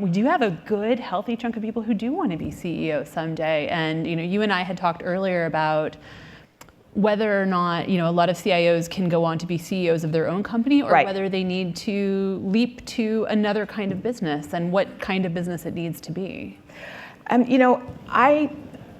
We do have a good, healthy chunk of people who do want to be CEO someday. And you and I had talked earlier about whether or not a lot of CIOs can go on to be CEOs of their own company, or whether they need to leap to another kind of business, and what kind of business it needs to be.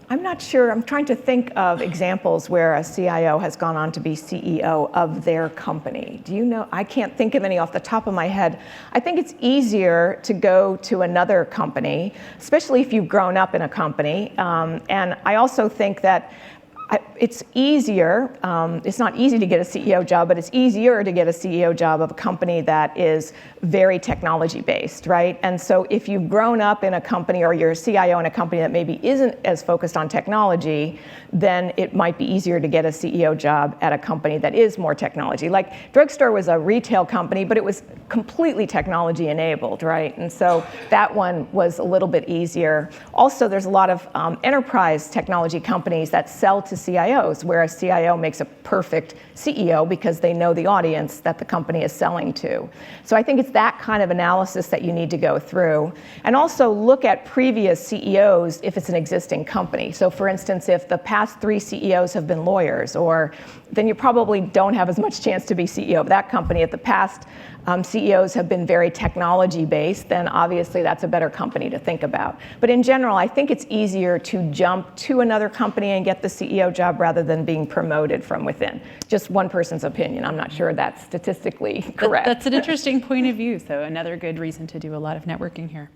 I'm not sure. I'm trying to think of examples where a CIO has gone on to be CEO of their company. Do you know? I can't think of any off the top of my head. I think it's easier to go to another company, especially if you've grown up in a company. And I also think that it's easier, it's not easy to get a CEO job, but it's easier to get a CEO job of a company that is very technology based, right? And so if you've grown up in a company, or you're a CIO in a company that maybe isn't as focused on technology, then it might be easier to get a CEO job at a company that is more technology. Like Drugstore was a retail company, but it was completely technology enabled, right? And so that one was a little bit easier. Also, there's a lot of enterprise technology companies that sell to CIOs, where a CIO makes a perfect CEO because they know the audience that the company is selling to. So I think it's that kind of analysis that you need to go through. And also look at previous CEOs if it's an existing company. So for instance, if the past 3 CEOs have been lawyers, then you probably don't have as much chance to be CEO of that company. If the past CEOs have been very technology based, then obviously that's a better company to think about. But in general, I think it's easier to jump to another company and get the CEO job rather than being promoted from within. Just one person's opinion. I'm not sure that's statistically correct. That's an interesting point of view. So another good reason to do a lot of networking here.